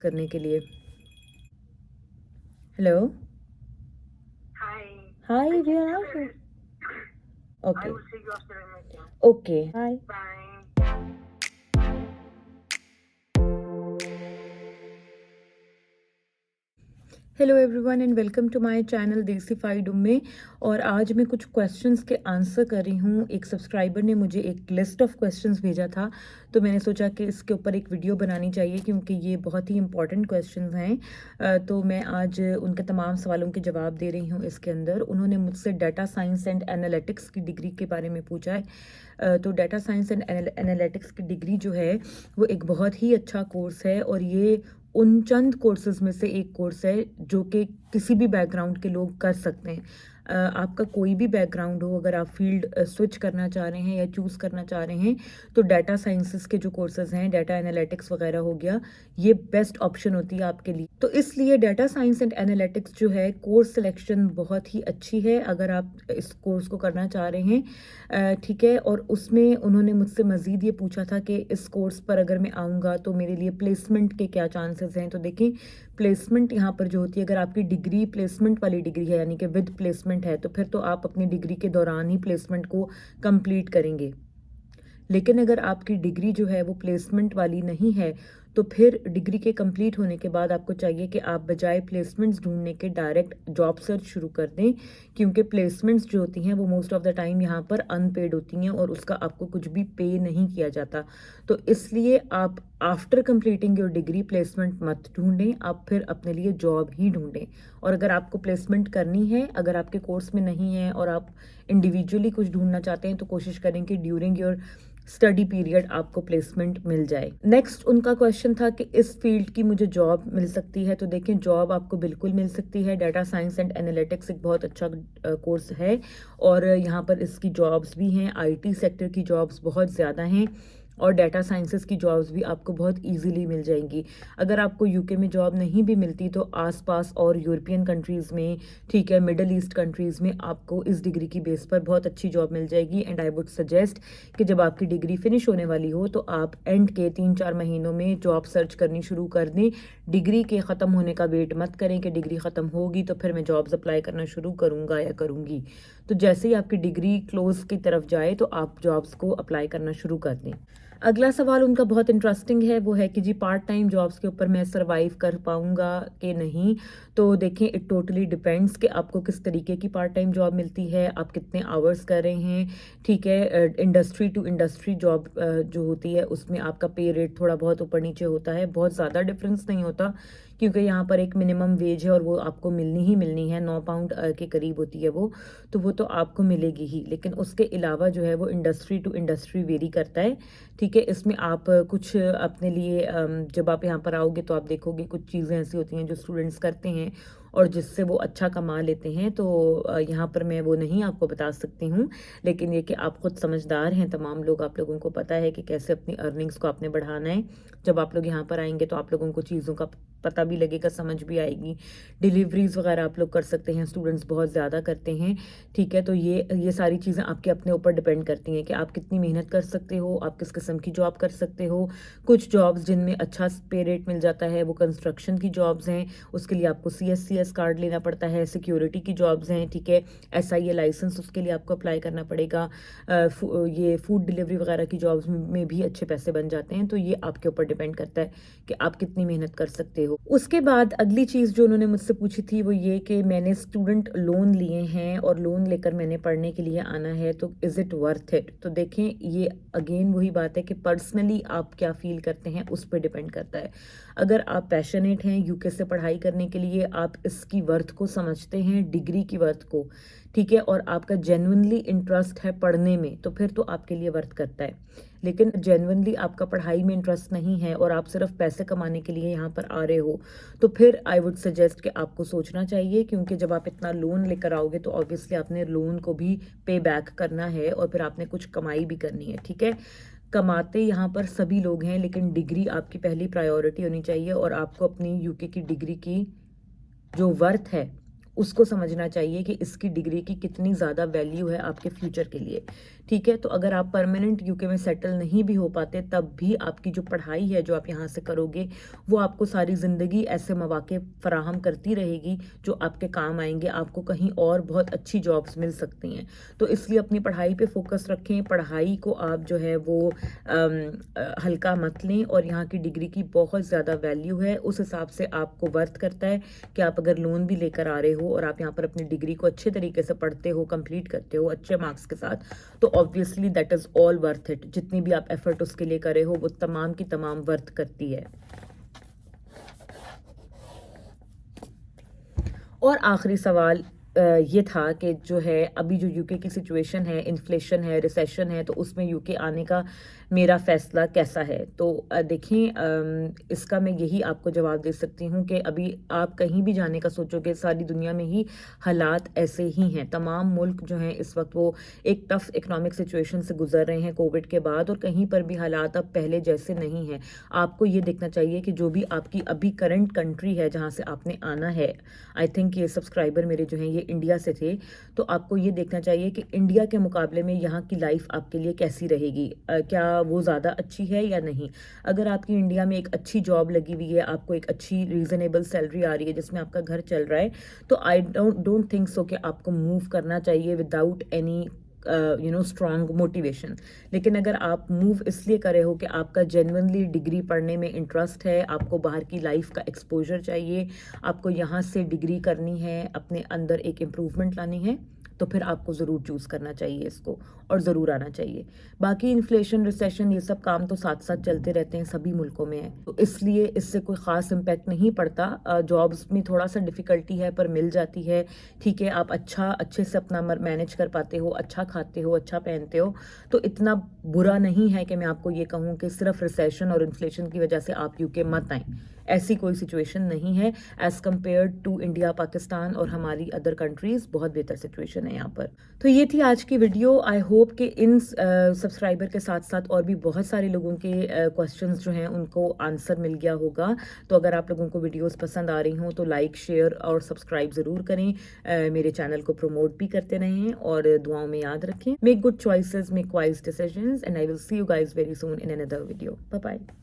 करने के लिए। Hello, Hi. Hi, I we can are see not that here. is. I okay, will see you after I make you. Okay, hi. Bye. Hello everyone and welcome to my channel Desified Umme. और आज मैं कुछ questions के answer कर रही हूँ। एक subscriber ने मुझे एक लिस्ट ऑफ क्वेश्चंस भेजा था, तो मैंने सोचा कि इसके ऊपर एक वीडियो बनानी चाहिए क्योंकि ये बहुत ही इंपॉर्टेंट क्वेश्चंस हैं। तो मैं आज उनके तमाम सवालों के जवाब दे रही हूँ इसके अंदर। उन्होंने मुझसे डाटा साइंस एंड एनालिटिक्स की डिग्री के बारे में पूछा है। तो डाटा साइंस एंड एनालिटिक्स की डिग्री जो है वो एक बहुत ही अच्छा कोर्स है, और ये उन चंद कोर्सेज में से एक कोर्स है जो कि किसी भी बैकग्राउंड के लोग कर सकते हैं। आपका कोई भी बैकग्राउंड हो, अगर आप फील्ड स्विच करना चाह रहे हैं या चूज़ करना चाह रहे हैं, तो डाटा साइंसेस के जो कोर्सेज हैं, डाटा एनालिटिक्स वगैरह हो गया, ये बेस्ट ऑप्शन होती है आपके लिए। तो इसलिए डाटा साइंस एंड एनालिटिक्स जो है कोर्स सिलेक्शन बहुत ही अच्छी है अगर आप इस कोर्स को करना चाह रहे हैं। ठीक है। और उसमें उन्होंने मुझसे मज़ीद ये पूछा था कि इस कोर्स पर अगर मैं आऊँगा तो मेरे लिए प्लेसमेंट के क्या चांसेस हैं। तो देखें, प्लेसमेंट यहाँ पर जो होती है, अगर आपकी डिग्री प्लेसमेंट वाली डिग्री है यानी कि विद प्लेसमेंट है, तो फिर तो आप अपनी डिग्री के दौरान ही प्लेसमेंट को कंप्लीट करेंगे। लेकिन अगर आपकी डिग्री जो है वो प्लेसमेंट वाली नहीं है, तो फिर डिग्री के कंप्लीट होने के बाद आपको चाहिए कि आप बजाय प्लेसमेंट्स ढूंढने के डायरेक्ट जॉब सर्च शुरू कर दें, क्योंकि प्लेसमेंट्स जो होती हैं वो मोस्ट ऑफ द टाइम यहाँ पर अनपेड होती हैं और उसका आपको कुछ भी पे नहीं किया जाता। तो इसलिए आप after completing your degree placement मत ढूंढें, आप फिर अपने लिए जॉब ही ढूंढें। और अगर आपको प्लेसमेंट करनी है, अगर आपके कोर्स में नहीं है और आप इंडिविजुअली कुछ ढूंढना चाहते हैं, तो कोशिश करें कि ड्यूरिंग योर स्टडी पीरियड आपको प्लेसमेंट मिल जाए। नेक्स्ट उनका क्वेश्चन था कि इस फील्ड की मुझे जॉब मिल सकती है। तो देखें, जॉब आपको बिल्कुल मिल सकती है। डाटा साइंस एंड एनालिटिक्स एक बहुत अच्छा कोर्स है, और यहाँ पर इसकी जॉब्स भी हैं। आईटी सेक्टर की जॉब्स बहुत ज़्यादा हैं, और डाटा साइंसेस की जॉब्स भी आपको बहुत इजीली मिल जाएंगी। अगर आपको यूके में जॉब नहीं भी मिलती, तो आसपास और यूरोपियन कंट्रीज़ में, ठीक है, मिडल ईस्ट कंट्रीज़ में आपको इस डिग्री की बेस पर बहुत अच्छी जॉब मिल जाएगी। एंड आई वुड सजेस्ट कि जब आपकी डिग्री फिनिश होने वाली हो, तो आप एंड के 3-4 महीनों में जॉब सर्च करनी शुरू कर दें। डिग्री के ख़त्म होने का वेट मत करें कि डिग्री ख़त्म होगी तो फिर मैं जॉब्स अप्लाई करना शुरू करूँगा या करूँगी। तो जैसे ही आपकी डिग्री क्लोज की तरफ जाए, तो आप जॉब्स को अप्लाई करना शुरू कर दें। अगला सवाल उनका बहुत इंटरेस्टिंग है, वो है कि जी पार्ट टाइम जॉब्स के ऊपर मैं सरवाइव कर पाऊँगा कि नहीं। तो देखें, इट टोटली डिपेंड्स कि आपको किस तरीके की पार्ट टाइम जॉब मिलती है, आप कितने आवर्स कर रहे हैं। ठीक है, इंडस्ट्री टू इंडस्ट्री जॉब जो होती है उसमें आपका पे रेट थोड़ा बहुत ऊपर नीचे होता है, बहुत ज़्यादा डिफरेंस नहीं होता, क्योंकि यहाँ पर एक मिनिमम वेज है और वो आपको मिलनी ही मिलनी है। 9 पाउंड के करीब होती है वो, तो वो तो आपको मिलेगी ही। लेकिन उसके अलावा जो है वो इंडस्ट्री टू इंडस्ट्री वेरी करता है। ठीक है, इसमें आप कुछ अपने लिए जब आप यहाँ पर आओगे तो आप देखोगे कुछ चीज़ें ऐसी होती हैं जो स्टूडेंट्स करते हैं और जिससे वो अच्छा कमा लेते हैं। तो यहाँ पर मैं वो नहीं आपको बता सकती हूँ, लेकिन ये कि आप खुद समझदार हैं तमाम लोग, आप लोगों को पता है कि कैसे अपनी अर्निंग्स को आपने बढ़ाना है। जब आप लोग यहाँ पर आएंगे तो आप लोगों को चीज़ों का पता भी लगेगा, समझ भी आएगी। डिलीवरीज वगैरह आप लोग कर सकते हैं, स्टूडेंट्स बहुत ज़्यादा करते हैं। ठीक है, तो ये सारी चीज़ें आपके अपने ऊपर डिपेंड करती हैं कि आप कितनी मेहनत कर सकते हो, आप किस किस्म की जॉब कर सकते हो। कुछ जॉब्स जिनमें अच्छा पे रेट मिल जाता है वो कंस्ट्रक्शन की जॉब्स हैं, उसके लिए आपको CSCS कार्ड लेना पड़ता है। सिक्योरिटी की जॉब्स हैं, ठीक है, SIA लाइसेंस, उसके लिए आपको अप्लाई करना पड़ेगा। ये फूड डिलीवरी वगैरह की जॉब्स में भी अच्छे पैसे बन जाते हैं। तो ये आपके ऊपर डिपेंड करता है कि आप कितनी मेहनत कर सकते हो। उसके बाद अगली चीज़ जो उन्होंने मुझसे पूछी थी वो ये कि मैंने स्टूडेंट लोन लिए हैं और लोन लेकर मैंने पढ़ने के लिए आना है, तो इज़ इट वर्थ इट। तो देखें, ये अगेन वही बात है कि पर्सनली आप क्या फील करते हैं उस पर डिपेंड करता है। अगर आप पैशनेट हैं यूके से पढ़ाई करने के लिए, आप इसकी वर्थ को समझते हैं, डिग्री की वर्थ को, ठीक है, और आपका जेन्युइनली इंटरेस्ट है पढ़ने में, तो फिर तो आपके लिए वर्थ करता है। लेकिन जेन्युइनली आपका पढ़ाई में इंटरेस्ट नहीं है और आप सिर्फ पैसे कमाने के लिए यहाँ पर आ रहे हो, तो फिर आई वुड सजेस्ट कि आपको सोचना चाहिए, क्योंकि जब आप इतना लोन लेकर आओगे तो ऑब्वियसली आपने लोन को भी पे बैक करना है और फिर आपने कुछ कमाई भी करनी है। ठीक है, कमाते यहाँ पर सभी लोग हैं, लेकिन डिग्री आपकी पहली प्रायोरिटी होनी चाहिए, और आपको अपनी यूके की डिग्री की जो वर्थ है उसको समझना चाहिए कि इसकी डिग्री की कितनी ज़्यादा वैल्यू है आपके फ्यूचर के लिए। ठीक है। तो अगर आप परमानेंट यूके में सेटल नहीं भी हो पाते तब भी आपकी जो पढ़ाई है जो आप यहाँ से करोगे वो आपको सारी ज़िंदगी ऐसे मौके फराहम करती रहेगी जो आपके काम आएंगे। आपको कहीं और बहुत अच्छी जॉब्स मिल सकती हैं। तो इसलिए अपनी पढ़ाई पे फोकस रखें। पढ़ाई को आप जो है वो हल्का मत लें और यहाँ की डिग्री की बहुत ज़्यादा वैल्यू है। उस हिसाब से आपको वर्थ करता है कि आप अगर लोन भी लेकर आ रहे हो और आप यहाँ पर अपनी डिग्री को अच्छे तरीके से पढ़ते हो, कंप्लीट करते हो अच्छे मार्क्स के साथ, तो obviously that is all worth it. जितनी भी आप एफर्ट उसके लिए करे हो वो तमाम की तमाम वर्थ करती है। और आखिरी सवाल ये था कि जो है अभी जो यूके की सिचुएशन है, इन्फ्लेशन है, रिसेशन है, तो उसमें यूके आने का मेरा फ़ैसला कैसा है। तो देखें, इसका मैं यही आपको जवाब दे सकती हूँ कि अभी आप कहीं भी जाने का सोचोगे सारी दुनिया में ही हालात ऐसे ही हैं। तमाम मुल्क जो हैं इस वक्त वो एक टफ इकोनॉमिक सिचुएशन से गुजर रहे हैं कोविड के बाद, और कहीं पर भी हालात अब पहले जैसे नहीं हैं। आपको ये देखना चाहिए कि जो भी आपकी अभी करंट कंट्री है जहाँ से आपने आना है, आई थिंक ये सब्सक्राइबर मेरे जो हैं ये इंडिया से थे, तो आपको ये देखना चाहिए कि इंडिया के मुकाबले में यहाँ की लाइफ आपके लिए कैसी रहेगी, क्या वो ज़्यादा अच्छी है या नहीं। अगर आपकी इंडिया में एक अच्छी जॉब लगी हुई है, आपको एक अच्छी रीज़नेबल सैलरी आ रही है जिसमें आपका घर चल रहा है, तो आई डोंट थिंक सो कि आपको मूव करना चाहिए विदाउट एनी स्ट्रॉन्ग मोटिवेशन। लेकिन अगर आप मूव इसलिए कर रहे हो कि आपका जेन्युइनली डिग्री पढ़ने में इंटरेस्ट है, आपको बाहर की लाइफ का एक्सपोजर चाहिए, आपको यहाँ से डिग्री करनी है, अपने अंदर एक इम्प्रूवमेंट लानी है, तो फिर आपको ज़रूर चूज़ करना चाहिए इसको और ज़रूर आना चाहिए। बाकी इन्फ्लेशन, रिसेशन, ये सब काम तो साथ साथ चलते रहते हैं, सभी मुल्कों में है, तो इसलिए इससे कोई ख़ास इम्पैक्ट नहीं पड़ता। जॉब्स में थोड़ा सा डिफ़िकल्टी है पर मिल जाती है, ठीक है। आप अच्छे से अपना मैनेज कर पाते हो, अच्छा खाते हो, अच्छा पहनते हो, तो इतना बुरा नहीं है कि मैं आपको ये कहूँ कि सिर्फ रिसेशन और इन्फ्लेशन की वजह से आप यूके मत आएँ। ऐसी कोई सिचुएशन नहीं है। As compare to India, Pakistan और हमारी अदर कंट्रीज़ बहुत बेहतर सिचुएशन है यहाँ पर। तो ये थी आज की वीडियो। आई होप कि इन सब्सक्राइबर के साथ साथ और भी बहुत सारे लोगों के क्वेश्चंस जो हैं उनको आंसर मिल गया होगा। तो अगर आप लोगों को वीडियोस पसंद आ रही हों तो लाइक, शेयर और सब्सक्राइब ज़रूर करें। मेरे चैनल को प्रमोट भी करते रहें और दुआओं में याद रखें। Make good choices, make wise decisions, and I will see you guys very soon in another video. Bye bye.